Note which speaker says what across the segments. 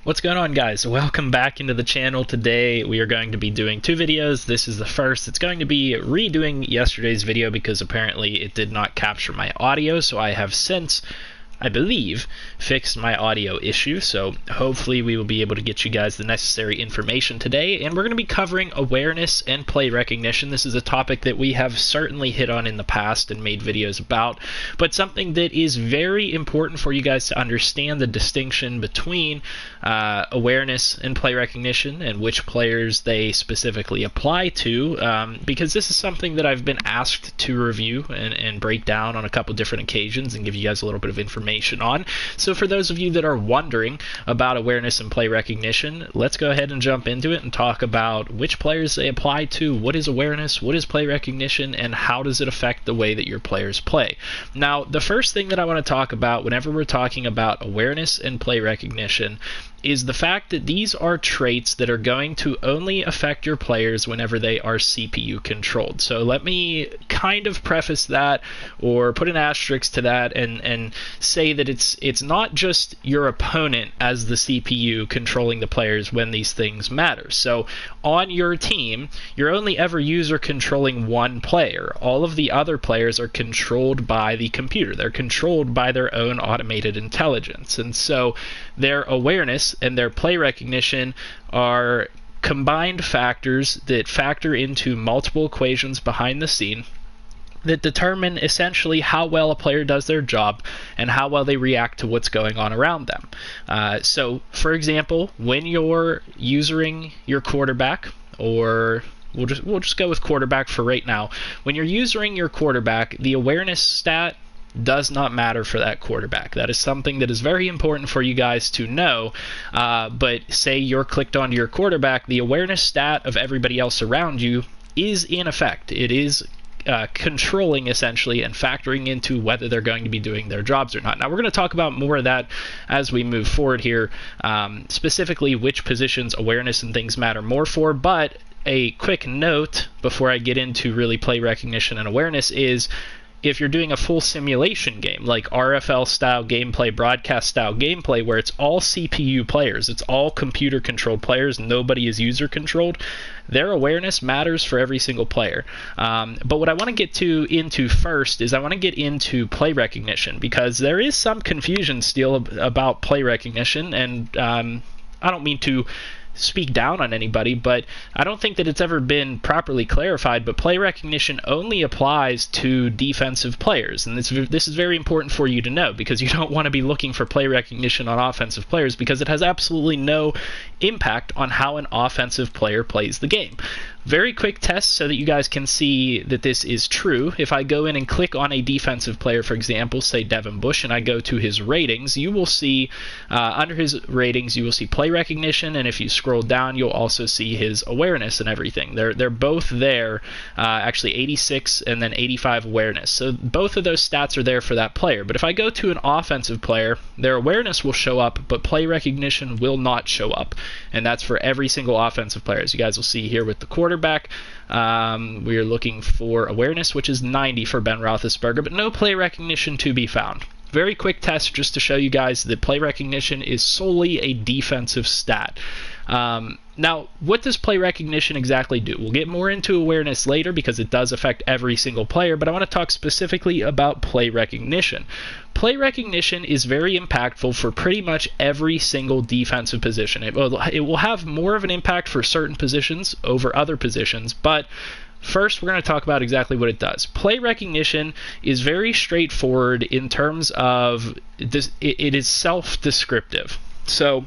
Speaker 1: What's going on, guys? Welcome back into the channel. Today we are going to be doing two videos. This is the first. It's going to be redoing yesterday's video because apparently it did not capture my audio, so I have since, I believe, fixed my audio issue. So hopefully we will be able to get you guys the necessary information today, and we're going to be covering awareness and play recognition. This is a topic that we have certainly hit on in the past and made videos about, but something that is very important for you guys to understand the distinction between awareness and play recognition and which players they specifically apply to, because this is something that I've been asked to review and break down on a couple different occasions and give you guys a little bit of information on. So for those of you that are wondering about awareness and play recognition, let's go ahead and jump into it and talk about which players they apply to, what is awareness, what is play recognition, and how does it affect the way that your players play. Now, the first thing that I want to talk about whenever we're talking about awareness and play recognition is the fact that these are traits that are going to only affect your players whenever they are CPU controlled. So let me kind of preface that, or put an asterisk to that, and say that it's not just your opponent as the CPU controlling the players when these things matter. So on your team, you're only ever user controlling one player. All of the other players are controlled by the computer. They're controlled by their own automated intelligence. And so their awareness and their play recognition are combined factors that factor into multiple equations behind the scene that determine essentially how well a player does their job and how well they react to what's going on around them. So, for example, when you're using your quarterback, or we'll just go with quarterback for right now. When you're using your quarterback, the awareness stat does not matter for that quarterback. That is something that is very important for you guys to know. But say you're clicked onto your quarterback, the awareness stat of everybody else around you is in effect. It is controlling essentially and factoring into whether they're going to be doing their jobs or not. Now we're going to talk about more of that as we move forward here, specifically which positions awareness and things matter more for. But a quick note before I get into really play recognition and awareness is, if you're doing a full simulation game, like RFL style gameplay, broadcast style gameplay, where it's all CPU players, it's all computer controlled players, nobody is user controlled, their awareness matters for every single player. But what I want to get into first is I want to get into play recognition, because there is some confusion still about play recognition, and I don't mean to speak down on anybody, but I don't think that it's ever been properly clarified. But play recognition only applies to defensive players, and this is very important for you to know, because you don't want to be looking for play recognition on offensive players, because it has absolutely no impact on how an offensive player plays the game. Very quick test so that you guys can see that this is true. If I go in and click on a defensive player, for example, say Devin Bush, and I go to his ratings, you will see under his ratings, you will see play recognition, and if you scroll down, you'll also see his awareness and everything. They're both there, actually 86 and then 85 awareness. So both of those stats are there for that player. But if I go to an offensive player, their awareness will show up, but play recognition will not show up. And that's for every single offensive player. As you guys will see here with the quarterback, we are looking for awareness, which is 90 for Ben Roethlisberger, but no play recognition to be found. Very quick test just to show you guys that play recognition is solely a defensive stat. Now, what does play recognition exactly do? We'll get more into awareness later because it does affect every single player, but I want to talk specifically about play recognition. Play recognition is very impactful for pretty much every single defensive position. It will have more of an impact for certain positions over other positions, but first, we're going to talk about exactly what it does. Play recognition is very straightforward in terms of this. It is self-descriptive. So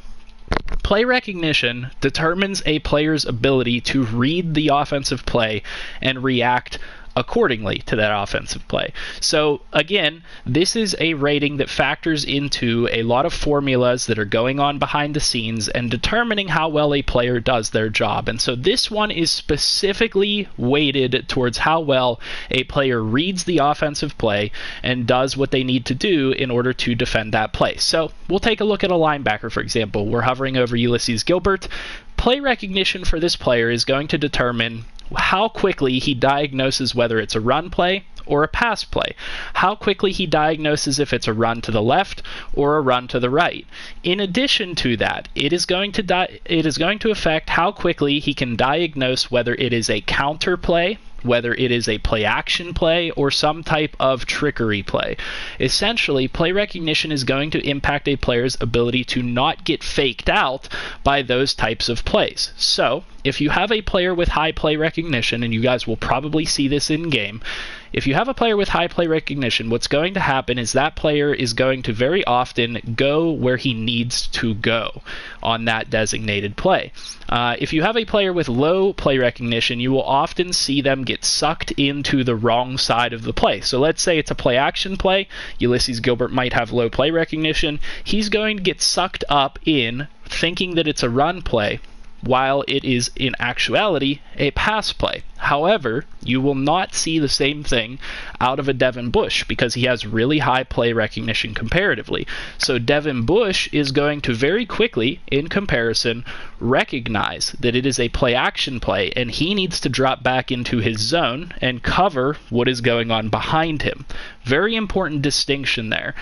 Speaker 1: play recognition determines a player's ability to read the offensive play and react accordingly to that offensive play. So again, this is a rating that factors into a lot of formulas that are going on behind the scenes and determining how well a player does their job. And so this one is specifically weighted towards how well a player reads the offensive play and does what they need to do in order to defend that play. So we'll take a look at a linebacker, for example. We're hovering over Ulysses Gilbert. Play recognition for this player is going to determine how quickly he diagnoses whether it's a run play or a pass play, how quickly he diagnoses if it's a run to the left or a run to the right. In addition to that, it is going to affect how quickly he can diagnose whether it is a counter play, whether it is a play action play, or some type of trickery play. Essentially, play recognition is going to impact a player's ability to not get faked out by those types of plays. So, if you have a player with high play recognition, and you guys will probably see this in game, if you have a player with high play recognition, what's going to happen is that player is going to very often go where he needs to go on that designated play. If you have a player with low play recognition, you will often see them get sucked into the wrong side of the play. So let's say it's a play action play. Ulysses Gilbert might have low play recognition. He's going to get sucked up in thinking that it's a run play, while it is in actuality a pass play. However, you will not see the same thing out of a Devin Bush because he has really high play recognition comparatively. So Devin Bush is going to very quickly, in comparison, recognize that it is a play action play, and he needs to drop back into his zone and cover what is going on behind him. Very important distinction there.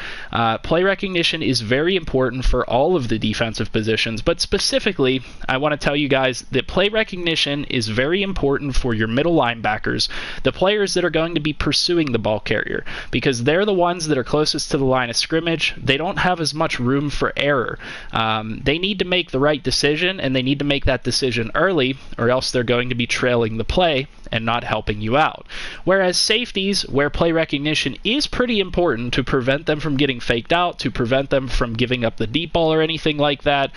Speaker 1: Play recognition is very important for all of the defensive positions, but specifically, I want to tell you guys that play recognition is very important for your middle linebackers, the players that are going to be pursuing the ball carrier, because they're the ones that are closest to the line of scrimmage. They don't have as much room for error. They need to make the right decision, and they need to make that decision early, or else they're going to be trailing the play and not helping you out. Whereas safeties, where play recognition is pretty important to prevent them from getting faked out, to prevent them from giving up the deep ball or anything like that,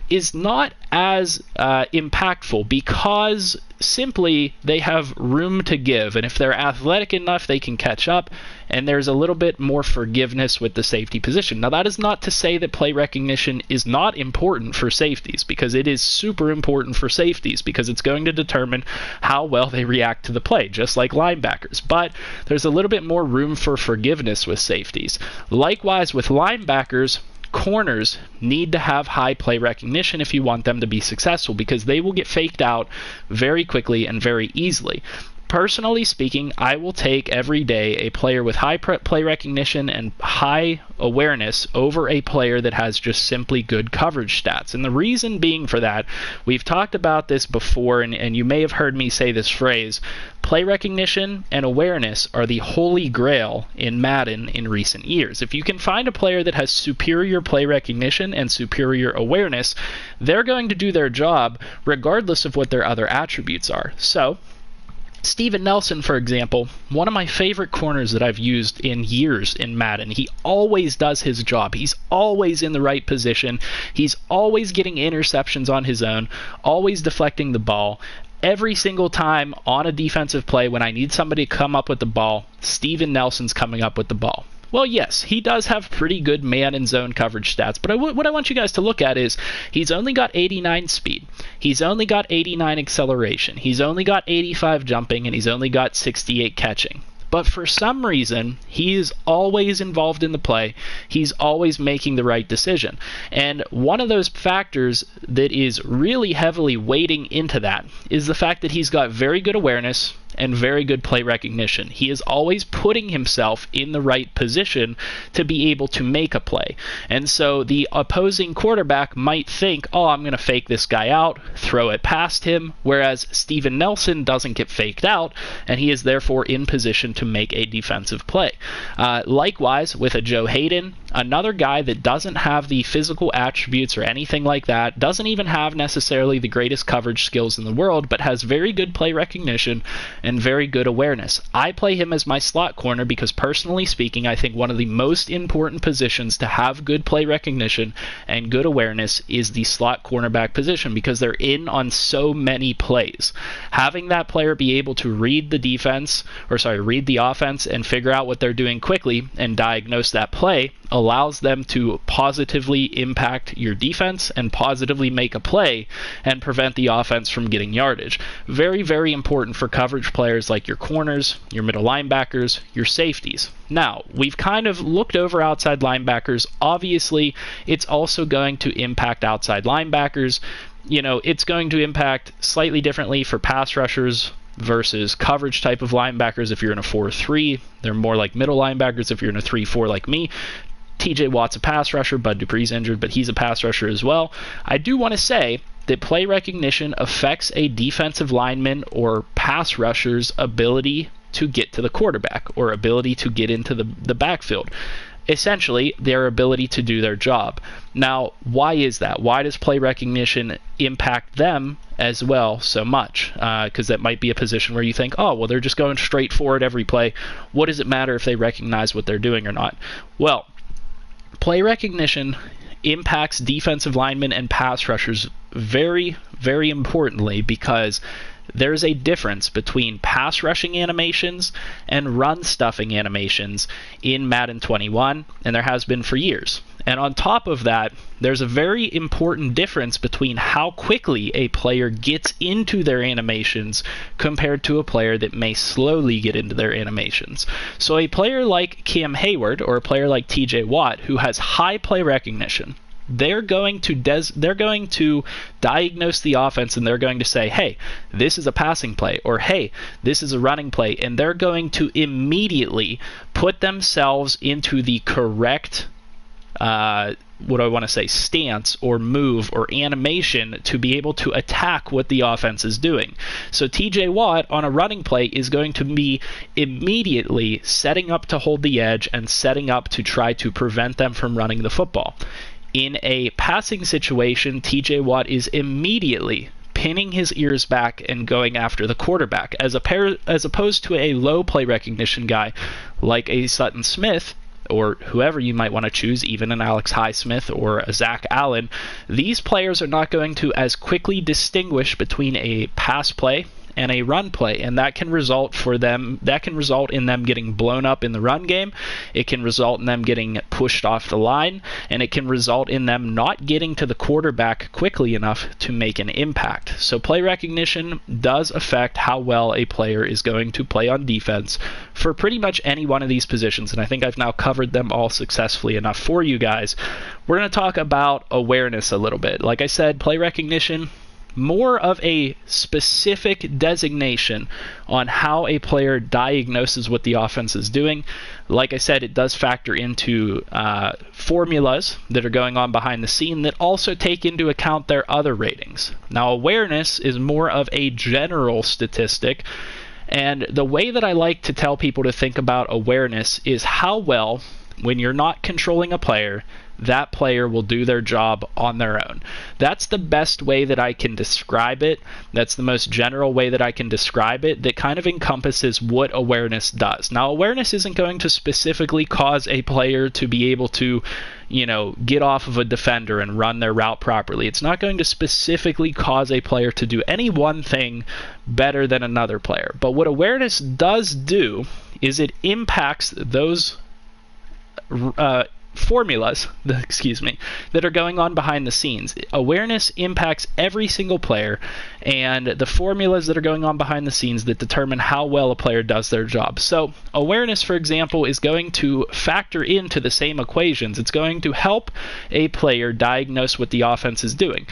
Speaker 1: is not as impactful because simply they have room to give, and if they're athletic enough, they can catch up, and there's a little bit more forgiveness with the safety position. Now, that is not to say that play recognition is not important for safeties, because it is super important for safeties, because it's going to determine how well they react to the play, just like linebackers. But there's a little bit more room for forgiveness with safeties. Likewise, with linebackers, corners need to have high play recognition if you want them to be successful, because they will get faked out very quickly and very easily. Personally speaking, I will take every day a player with high play recognition and high awareness over a player that has just simply good coverage stats. And the reason being for that, we've talked about this before, and you may have heard me say this phrase, play recognition and awareness are the holy grail in Madden in recent years. If you can find a player that has superior play recognition and superior awareness, they're going to do their job regardless of what their other attributes are. So, Steven Nelson, for example, one of my favorite corners that I've used in years in Madden. He always does his job. He's always in the right position. He's always getting interceptions on his own, always deflecting the ball. Every single time on a defensive play when I need somebody to come up with the ball, Steven Nelson's coming up with the ball. Well, yes, he does have pretty good man and zone coverage stats, but what I want you guys to look at is he's only got 89 speed, he's only got 89 acceleration, he's only got 85 jumping, and he's only got 68 catching. But for some reason, he is always involved in the play. He's always making the right decision. And one of those factors that is really heavily weighting into that is the fact that he's got very good awareness and very good play recognition. He is always putting himself in the right position to be able to make a play. And so the opposing quarterback might think, oh, I'm going to fake this guy out, throw it past him, whereas Steven Nelson doesn't get faked out, and he is therefore in position to make a defensive play. Likewise, with a Joe Hayden, another guy that doesn't have the physical attributes or anything like that, doesn't even have necessarily the greatest coverage skills in the world, but has very good play recognition and very good awareness. I play him as my slot corner because, personally speaking, I think one of the most important positions to have good play recognition and good awareness is the slot cornerback position, because they're in on so many plays. Having that player be able to read the offense and figure out what they're doing quickly and diagnose that play allows them to positively impact your defense and positively make a play and prevent the offense from getting yardage. Very, very important for coverage players like your corners, your middle linebackers, your safeties. Now, we've kind of looked over outside linebackers. Obviously, it's also going to impact outside linebackers. You know, it's going to impact slightly differently for pass rushers versus coverage type of linebackers if you're in a 4-3. They're more like middle linebackers if you're in a 3-4 like me. TJ Watt's a pass rusher. Bud Dupree's injured, but he's a pass rusher as well. I do want to say that play recognition affects a defensive lineman or pass rusher's ability to get to the quarterback or ability to get into the backfield. Essentially, their ability to do their job. Now, why is that? Why does play recognition impact them as well so much? Because that might be a position where you think, oh, well, they're just going straight forward every play. What does it matter if they recognize what they're doing or not? Well, play recognition impacts defensive linemen and pass rushers very, very importantly, because there's a difference between pass rushing animations and run stuffing animations in Madden 21, and there has been for years. And on top of that, there's a very important difference between how quickly a player gets into their animations compared to a player that may slowly get into their animations. So a player like Cam Hayward or a player like TJ Watt who has high play recognition, they're going to diagnose the offense, and they're going to say, hey, this is a passing play, or hey, this is a running play, and they're going to immediately put themselves into the correct stance or move or animation to be able to attack what the offense is doing. So TJ Watt on a running play is going to be immediately setting up to hold the edge and setting up to try to prevent them from running the football. In a passing situation, TJ Watt is immediately pinning his ears back and going after the quarterback, as opposed to a low play recognition guy like a Sutton Smith or whoever you might want to choose, even an Alex Highsmith or a Zach Allen. These players are not going to as quickly distinguish between a pass play and a run play, and that can result in them getting blown up in the run game. It can result in them getting pushed off the line, and it can result in them not getting to the quarterback quickly enough to make an impact. So play recognition does affect how well a player is going to play on defense for pretty much any one of these positions, and I think I've now covered them all successfully enough for you guys. We're going to talk about awareness a little bit. Like I said, play recognition, more of a specific designation on how a player diagnoses what the offense is doing. Like I said, it does factor into formulas that are going on behind the scene that also take into account their other ratings. Now, awareness is more of a general statistic, and the way that I like to tell people to think about awareness is how well, when you're not controlling a player, that player will do their job on their own. That's the best way that I can describe it. That's the most general way that I can describe it that kind of encompasses what awareness does. Now, awareness isn't going to specifically cause a player to be able to, get off of a defender and run their route properly. It's not going to specifically cause a player to do any one thing better than another player. But what awareness does do is it impacts those formulas, that are going on behind the scenes. Awareness impacts every single player, and the formulas that are going on behind the scenes that determine how well a player does their job. So awareness, for example, is going to factor into the same equations. It's going to help a player diagnose what the offense is doing.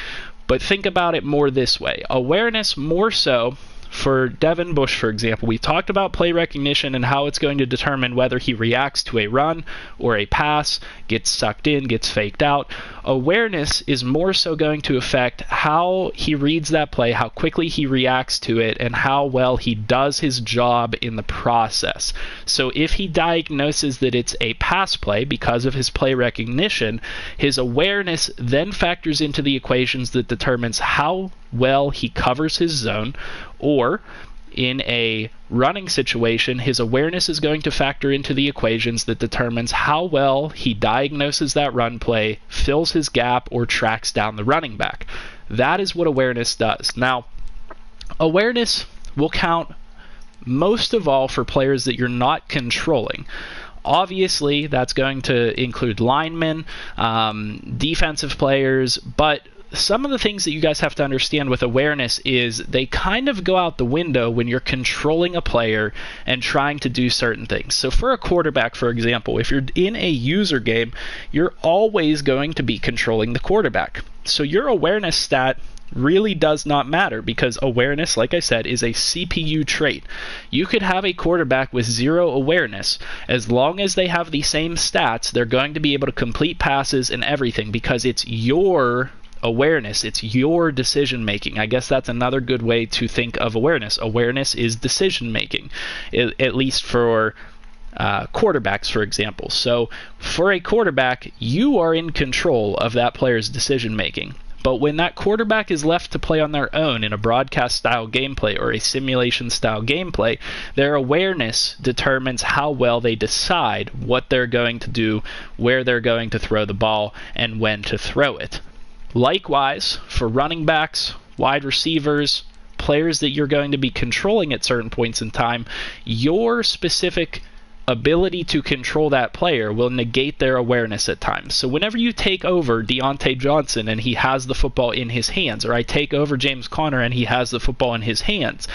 Speaker 1: But think about it more this way. Awareness more so for Devin Bush, for example, we talked about play recognition and how it's going to determine whether he reacts to a run or a pass, gets sucked in, gets faked out. Awareness is more so going to affect how he reads that play, how quickly he reacts to it, and how well he does his job in the process. So if he diagnoses that it's a pass play because of his play recognition, his awareness then factors into the equations that determines how well he covers his zone, or in a running situation, his awareness is going to factor into the equations that determines how well he diagnoses that run play, fills his gap, or tracks down the running back. That is what awareness does. Now, awareness will count most of all for players that you're not controlling. Obviously, that's going to include linemen, defensive players, but some of the things that you guys have to understand with awareness is they kind of go out the window when you're controlling a player and trying to do certain things. So for a quarterback, for example, if you're in a user game, you're always going to be controlling the quarterback. So your awareness stat really does not matter, because awareness, like I said, is a CPU trait. You could have a quarterback with 0 awareness. As long as they have the same stats, they're going to be able to complete passes and everything, because it's your awareness, it's your decision making. I guess that's another good way to think of awareness. Awareness is decision making, at least for quarterbacks, for example. So for a quarterback, you are in control of that player's decision making. But when that quarterback is left to play on their own in a broadcast style gameplay or a simulation style gameplay, their awareness determines how well they decide what they're going to do, where they're going to throw the ball, and when to throw it. Likewise, for running backs, wide receivers, players that you're going to be controlling at certain points in time, your specific ability to control that player will negate their awareness at times. So whenever you take over Deontay Johnson and he has the football in his hands, or I take over James Conner and he has the football in his hands,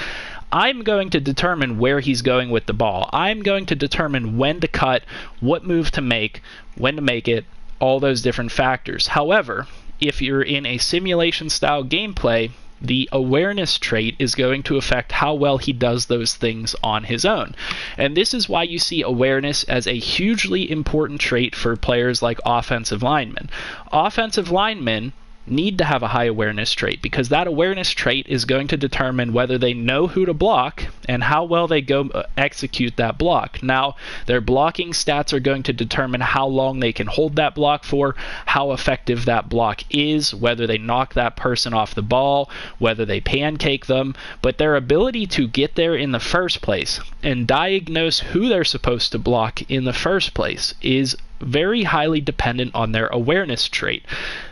Speaker 1: I'm going to determine where he's going with the ball. I'm going to determine when to cut, what move to make, when to make it, all those different factors. However, if you're in a simulation style gameplay, the awareness trait is going to affect how well he does those things on his own. And this is why you see awareness as a hugely important trait for players like offensive linemen. Offensive linemen need to have a high awareness trait, because that awareness trait is going to determine whether they know who to block and how well they go execute that block. Now, their blocking stats are going to determine how long they can hold that block for, how effective that block is, whether they knock that person off the ball, whether they pancake them, but their ability to get there in the first place and diagnose who they're supposed to block in the first place is very highly dependent on their awareness trait.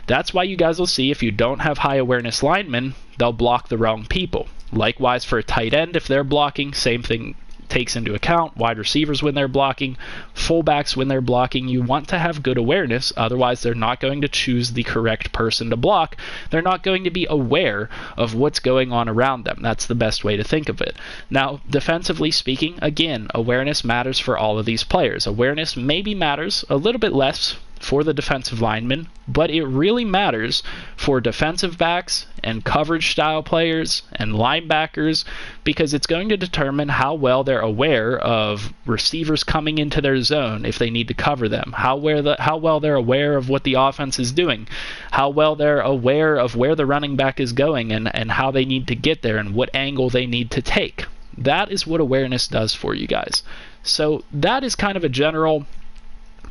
Speaker 1: That's why you guys will see, if you don't have high awareness linemen, they'll block the wrong people. Likewise for a tight end, if they're blocking, same thing takes into account. Wide receivers when they're blocking, fullbacks when they're blocking, you want to have good awareness, otherwise they're not going to choose the correct person to block. They're not going to be aware of what's going on around them. That's the best way to think of it. Now, defensively speaking, again, awareness matters for all of these players. Awareness maybe matters a little bit less for the defensive linemen, but it really matters for defensive backs and coverage style players and linebackers, because it's going to determine how well they're aware of receivers coming into their zone if they need to cover them, how well they're aware of what the offense is doing, how well they're aware of where the running back is going and how they need to get there and what angle they need to take. That is what awareness does for you guys. So that is kind of a general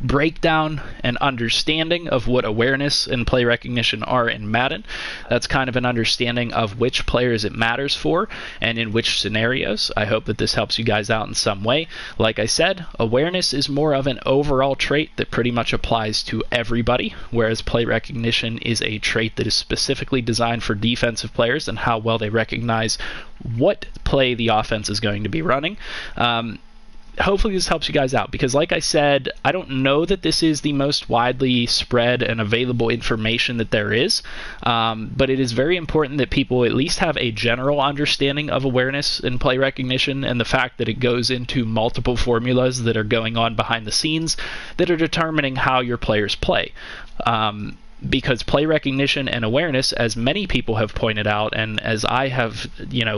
Speaker 1: breakdown and understanding of what awareness and play recognition are in Madden. That's kind of an understanding of which players it matters for and in which scenarios. I hope that this helps you guys out in some way. Like I said, awareness is more of an overall trait that pretty much applies to everybody, whereas play recognition is a trait that is specifically designed for defensive players and how well they recognize what play the offense is going to be running. Hopefully this helps you guys out, because like I said, I don't know that this is the most widely spread and available information that there is, but it is very important that people at least have a general understanding of awareness and play recognition, and the fact that it goes into multiple formulas that are going on behind the scenes that are determining how your players play. Because play recognition and awareness, as many people have pointed out, and as I have,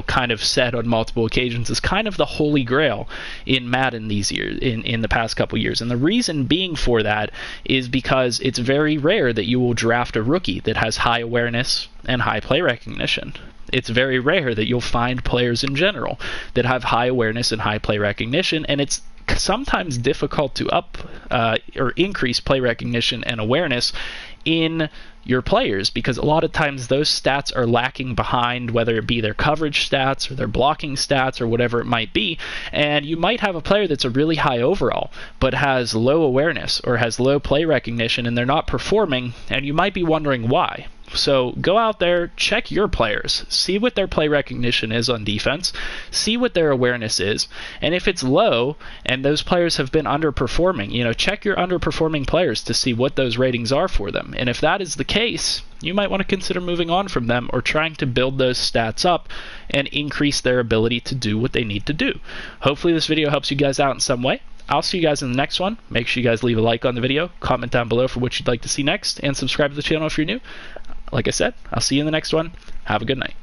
Speaker 1: kind of said on multiple occasions, is kind of the holy grail in Madden these years, in the past couple years. And the reason being for that is because it's very rare that you will draft a rookie that has high awareness and high play recognition. It's very rare that you'll find players in general that have high awareness and high play recognition, and it's sometimes difficult to up or increase play recognition and awareness in your players, because a lot of times those stats are lacking behind, whether it be their coverage stats or their blocking stats or whatever it might be. And you might have a player that's a really high overall but has low awareness or has low play recognition, and they're not performing, and you might be wondering why. So go out there, check your players, see what their play recognition is on defense, see what their awareness is, and if it's low and those players have been underperforming, check your underperforming players to see what those ratings are for them. And if that is the case, you might want to consider moving on from them or trying to build those stats up and increase their ability to do what they need to do. Hopefully this video helps you guys out in some way. I'll see you guys in the next one. Make sure you guys leave a like on the video, comment down below for what you'd like to see next, and subscribe to the channel if you're new. like I said, I'll see you in the next one. Have a good night.